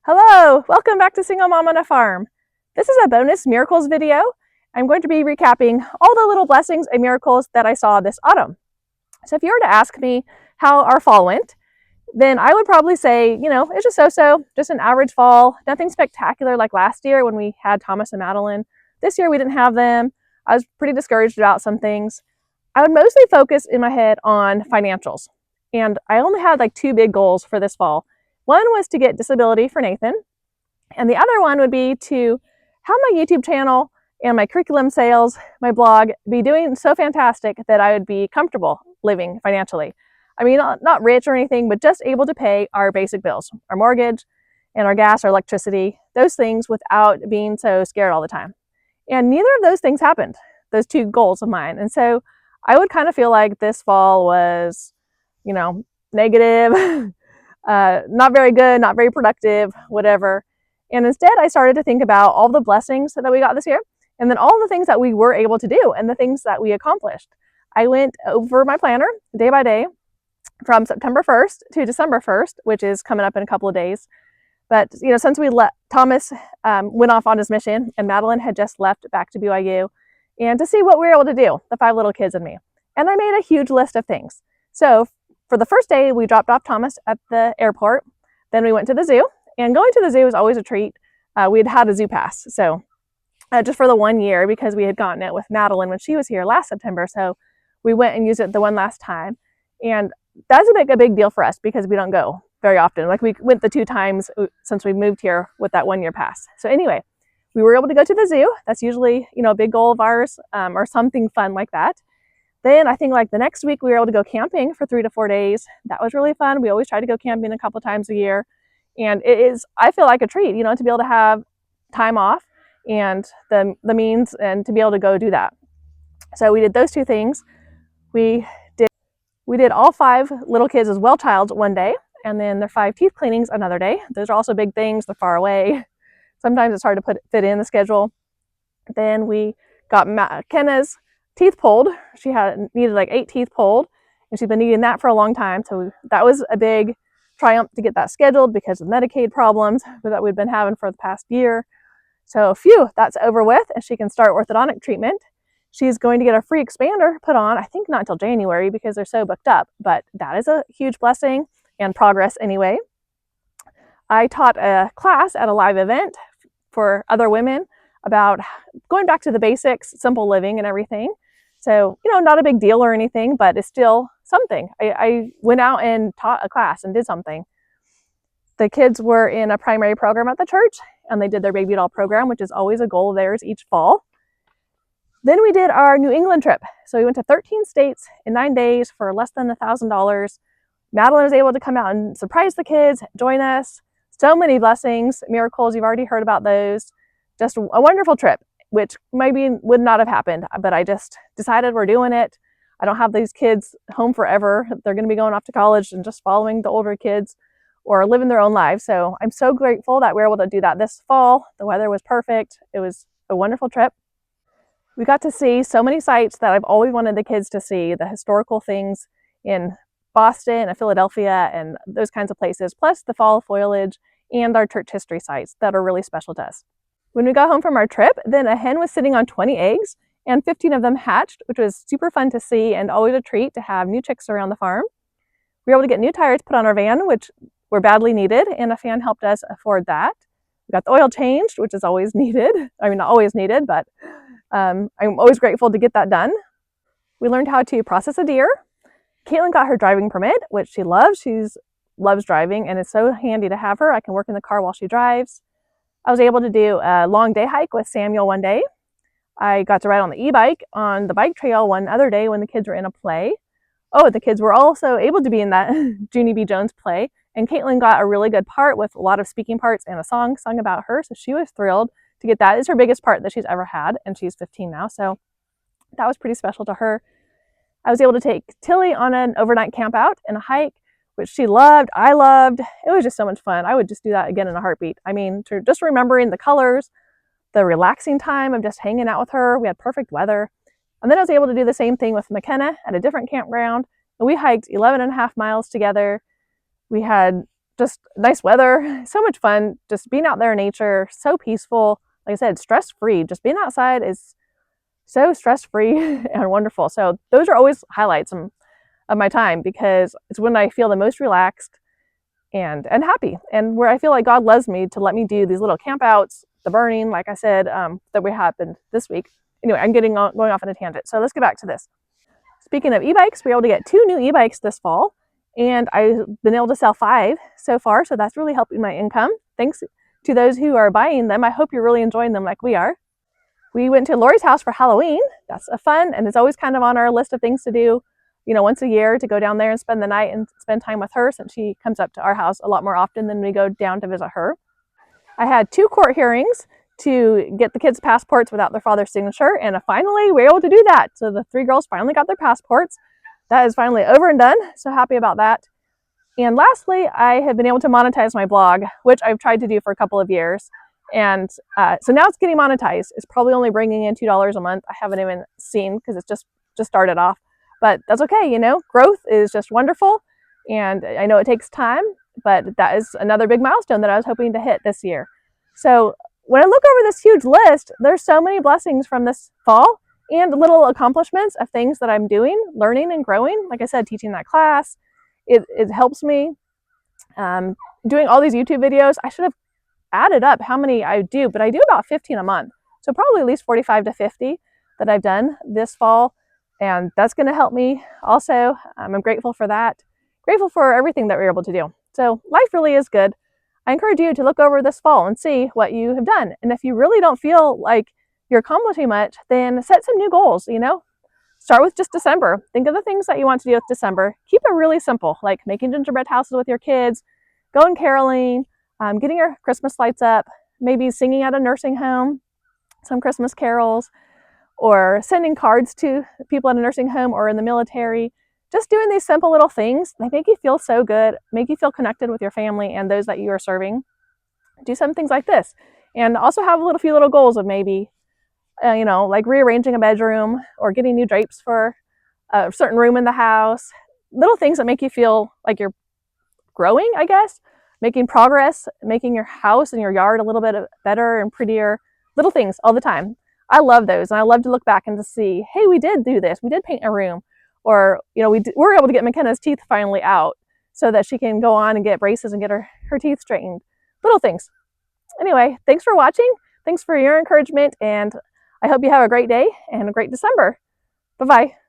Hello, welcome back to Single Mom on a Farm. This is a bonus miracles video. I'm going to be recapping all the little blessings and miracles that I saw this autumn. So if you were to ask me how our fall went, then I would probably say, it's just so-so, just an average fall, nothing spectacular like last year when we had Thomas and Madeline. This year we didn't have them. I was pretty discouraged about some things. I would mostly focus in my head on financials. And I only had like two big goals for this fall. One was to get disability for Nathan, and the other one would be to have my YouTube channel and my curriculum sales, my blog, be doing so fantastic that I would be comfortable living financially. I mean, not rich or anything, but just able to pay our basic bills, our mortgage and our gas, our electricity, those things without being so scared all the time. And neither of those things happened, those two goals of mine. And so I would kind of feel like this fall was, negative, not very good, not very productive, whatever. And instead, I started to think about all the blessings that we got this year, and then all the things that we were able to do and the things that we accomplished. I went over my planner day by day from September 1st to December 1st, which is coming up in a couple of days. But, since we let Thomas went off on his mission and Madeline had just left back to BYU, and to see what we were able to do, the 5 little kids and me. And I made a huge list of things. So for the first day, we dropped off Thomas at the airport. Then we went to the zoo. And going to the zoo was always a treat. We had a zoo pass. So just for the 1 year, because we had gotten it with Madeline when she was here last September. So we went and used it the one last time. And that's a big deal for us because we don't go very often. Like we went the 2 times since we moved here with that 1 year pass. So anyway, we were able to go to the zoo. That's usually, a big goal of ours, or something fun like that. Then I think like the next week we were able to go camping for 3 to 4 days. That was really fun. We always try to go camping a couple times a year. And it is, I feel like a treat, to be able to have time off and the means and to be able to go do that. So we did those 2 things. We did all 5 little kids as well childs one day, and then their 5 teeth cleanings another day. Those are also big things. They're far away. Sometimes it's hard to fit in the schedule. Then we got McKenna's teeth pulled. She needed like 8 teeth pulled, and she's been needing that for a long time. So that was a big triumph to get that scheduled because of Medicaid problems that we've been having for the past year. So phew, that's over with, and she can start orthodontic treatment. She's going to get a free expander put on, I think not until January because they're so booked up, but that is a huge blessing and progress anyway. I taught a class at a live event for other women about going back to the basics, simple living and everything. So, not a big deal or anything, but it's still something. I went out and taught a class and did something. The kids were in a primary program at the church, and they did their baby doll program, which is always a goal of theirs each fall. Then we did our New England trip. So we went to 13 states in 9 days for less than $1,000. Madeline was able to come out and surprise the kids, join us. So many blessings, miracles, you've already heard about those. Just a wonderful trip, which maybe would not have happened, but I just decided we're doing it. I don't have these kids home forever. They're going to be going off to college and just following the older kids or living their own lives. So I'm so grateful that we were able to do that this fall. The weather was perfect. It was a wonderful trip. We got to see so many sites that I've always wanted the kids to see, the historical things in Boston and Philadelphia and those kinds of places, plus the fall foliage and our church history sites that are really special to us. When we got home from our trip, then a hen was sitting on 20 eggs and 15 of them hatched, which was super fun to see and always a treat to have new chicks around the farm. We were able to get new tires put on our van, which were badly needed, and a fan helped us afford that. We got the oil changed, which is always needed. I mean, not always needed, but I'm always grateful to get that done. We learned how to process a deer. Caitlin got her driving permit, which she loves. She loves driving, and it's so handy to have her. I can work in the car while she drives. I was able to do a long day hike with Samuel one day. I got to ride on the e-bike on the bike trail one other day when the kids were in a play. Oh, the kids were also able to be in that Junie B. Jones play. And Caitlin got a really good part with a lot of speaking parts and a song sung about her. So she was thrilled to get that. It's her biggest part that she's ever had. And she's 15 now. So that was pretty special to her. I was able to take Tilly on an overnight camp out and a hike, which she loved, I loved. It was just so much fun. I would just do that again in a heartbeat. I mean, just remembering the colors, the relaxing time of just hanging out with her. We had perfect weather. And then I was able to do the same thing with McKenna at a different campground. And we hiked 11.5 miles together. We had just nice weather, so much fun, just being out there in nature, so peaceful. Like I said, stress-free. Just being outside is so stress-free and wonderful. So those are always highlights of my time because it's when I feel the most relaxed and happy, and where I feel like God loves me to let me do these little camp outs, the burning, like I said, that we happened this week. Anyway, I'm going off on a tangent. So let's get back to this. Speaking of e-bikes, we were able to get 2 new e-bikes this fall, and I've been able to sell 5 so far, so that's really helping my income. Thanks to those who are buying them. I hope you're really enjoying them like we are. We went to Lori's house for Halloween. That's a fun, and it's always kind of on our list of things to do, once a year, to go down there and spend the night and spend time with her, since she comes up to our house a lot more often than we go down to visit her. I had 2 court hearings to get the kids' passports without their father's signature, and finally we were able to do that. So the 3 girls finally got their passports. That is finally over and done, so happy about that. And lastly, I have been able to monetize my blog, which I've tried to do for a couple of years. And so now it's getting monetized. It's probably only bringing in $2 a month. I haven't even seen because it's just started off. But that's okay, growth is just wonderful. And I know it takes time, but that is another big milestone that I was hoping to hit this year. So when I look over this huge list, there's so many blessings from this fall and little accomplishments of things that I'm doing, learning and growing. Like I said, teaching that class, it helps me. Doing all these YouTube videos, I should have added up how many I do, but I do about 15 a month. So probably at least 45 to 50 that I've done this fall. And that's going to help me also. I'm grateful for that. Grateful for everything that we're able to do. So life really is good. I encourage you to look over this fall and see what you have done. And if you really don't feel like you're accomplishing much, then set some new goals, Start with just December. Think of the things that you want to do with December. Keep it really simple, like making gingerbread houses with your kids, going caroling, getting your Christmas lights up, maybe singing at a nursing home, some Christmas carols, or sending cards to people in a nursing home or in the military. Just doing these simple little things, they make you feel so good, make you feel connected with your family and those that you are serving. Do some things like this. And also have a few little goals of maybe, like rearranging a bedroom or getting new drapes for a certain room in the house. Little things that make you feel like you're growing, I guess, making progress, making your house and your yard a little bit better and prettier. Little things all the time. I love those, and I love to look back and to see, hey, we did do this. We did paint a room, or we were able to get McKenna's teeth finally out so that she can go on and get braces and get her teeth straightened. Little things. Anyway, thanks for watching. Thanks for your encouragement, and I hope you have a great day and a great December. Bye-bye.